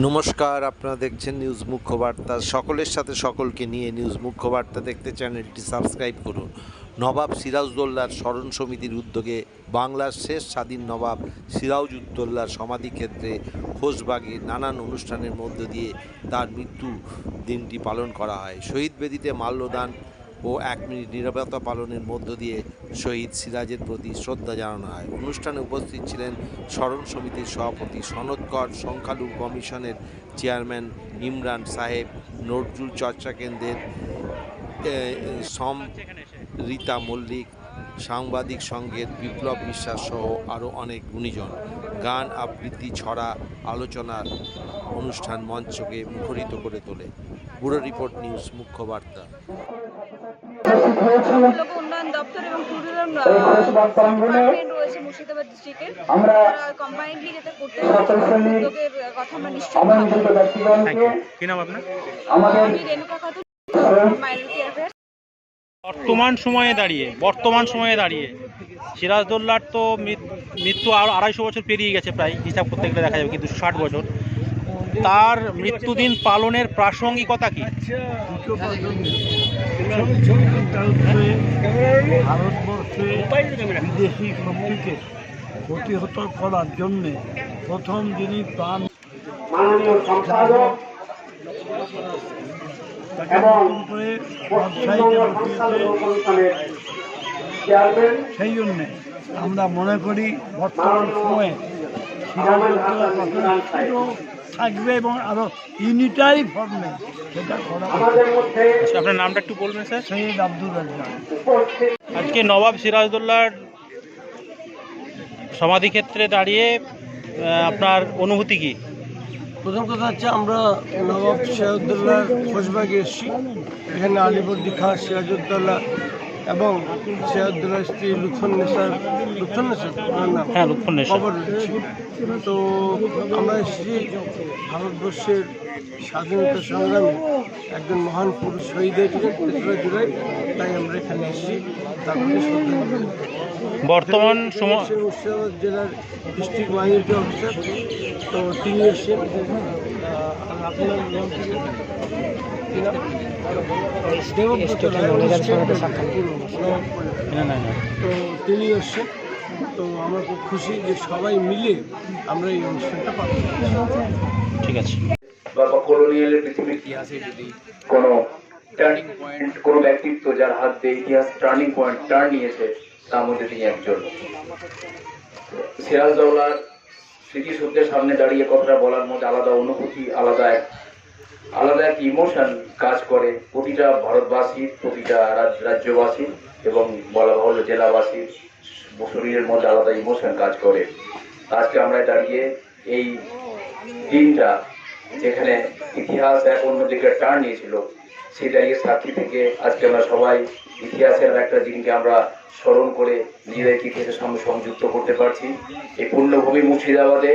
নমস্কার, আপনারা দেখছেন নিউজ মুখ্যবার্তা। সকলের সাথে সকলকে নিয়ে নিউজ মুখ্যবার্তা দেখতে চ্যানেলটি সাবস্ক্রাইব করুন। নবাব সিরাজউদ্দৌলার স্মরণ সমিতির উদ্যোগে বাংলার শেষ স্বাধীন নবাব সিরাজউদ্দৌলার সমাধিক্ষেত্রে খোশবাগে নানান অনুষ্ঠানের মধ্য দিয়ে তার মৃত্যু দিনটি পালন করা হয়। শহীদ বেদিতে মাল্যদান ও 1 মিনিট নীরবতা পালনের মধ্য দিয়ে শহীদ সিরাজের প্রতি শ্রদ্ধা জানানো হয়। অনুষ্ঠানে উপস্থিত ছিলেন স্মরণ সমিতির সভাপতি সনদ কর, সংখ্যালঘু কমিশনের চেয়ারম্যান ইমরান সাহেব, নজরুল চর্চা কেন্দ্রের রীতা মল্লিক, সাংবাদিক সংঘের বিপ্লব বিশ্বাস সহ আরও অনেক গুণীজন। গান, আবৃত্তি, ছড়া, আলোচনার অনুষ্ঠান মঞ্চকে মুখরিত করে তোলে। ব্যুরো রিপোর্ট, নিউজ মুখ্যবার্তা। উন্নয়ন দপ্তর এবং ট্যুরিজম ডিপার্টমেন্ট রয়েছে মুর্শিদাবাদ ডিস্ট্রিক্টের, আমরা কম্বাইন্ডলি যেটা করতে উদ্যোগের কথা আমরা নিশ্চয়ই ভাববো। কি নাম আপনার? আমি রেণুকা খাতুন, মাইনরিটি অ্যাফেয়ার্স। বর্তমান সময়ে দাঁড়িয়ে সিরাজউদ্দৌলার তো মৃত্যু আর 250 বছর পেরিয়ে গেছে, প্রায় হিসাব করতে গেলে দেখা যাবে কি 260 বছর। তার মৃত্যুদিন পালনের প্রাসঙ্গিকতা কি? ভারতবর্ষে বিদেশি শক্তিকে প্রতিহত করার জন্য প্রথম যিনি প্রাণ করে সেই জন্যে আমরা মনে করি বর্তমান সময়ে থাকবে এবং আরো ইউনিটারি ফর্মে সেটা করা। আপনার নামটা একটু বলবেন স্যার? সৈয়দ আব্দুল রাজ্জাক। আজকে নবাব সিরাজউদ্দৌলার সমাধিক্ষেত্রে দাঁড়িয়ে আপনার অনুভূতি কি? প্রথম কথা হচ্ছে আমরা নবাব সিরাজউদ্দৌলার খোশবাগে এসেছি। এখানে আলিবর্দী খাঁ সিরাজউদ্দৌলা এবং সিরাজউদ্দৌলার স্ত্রী লুৎফুন্নেসার কবর রয়েছে। তো আমরা এসেছি ভারতবর্ষের স্বাধীনতা সংগ্রামে একজন মহান পুরুষ শহীদের 3রা জুলাই, তাই আমরা এখানে এসেছি তার প্রতি শ্রদ্ধা। বর্তমান সময় মুর্শিদাবাদ জেলার ডিস্ট্রিক্ট মাইনরিটি অফিসার, তো তিনি এসেছেন। আপনার নাম কি? তো তিনি এসছেন। তো আমরা খুব খুশি যে সবাই মিলে আমরা এই অনুষ্ঠানটা পালন করছি। ঠিক আছে। বা কলোনিয়ালের পৃথিবীর ইতিহাসে যদি কোনো টার্নিং পয়েন্ট, কোনো ব্যক্তিত্ব যার হাত দিয়ে ইতিহাস টার্নিং পয়েন্ট টার্ন নিয়েছে, তার মধ্যে তিনি একজন। সিরাজউদ্দৌলার স্মৃতিসৌধের সামনে দাঁড়িয়ে কথাটা বলার মধ্যে আলাদা অনুভূতি, আলাদা এক ইমোশন কাজ করে প্রতিটা ভারতবাসীর, প্রতিটা রাজ্যবাসীর এবং বলা ভালো জেলাবাসীর শরীরের মধ্যে আলাদা ইমোশন কাজ করে। আজকে আমরা দাঁড়িয়ে এই দিনটা যেখানে ইতিহাস এক অন্যদিকে টার্ন নিয়েছিল, সেটাকে সাক্ষী থেকে আজকে আমরা সবাই ইতিহাসের একটা দিনকে আমরা স্মরণ করে নিজেদের ইতিহাসের সঙ্গে সংযুক্ত করতে পারছি। এই পুণ্যভূমি মুর্শিদাবাদে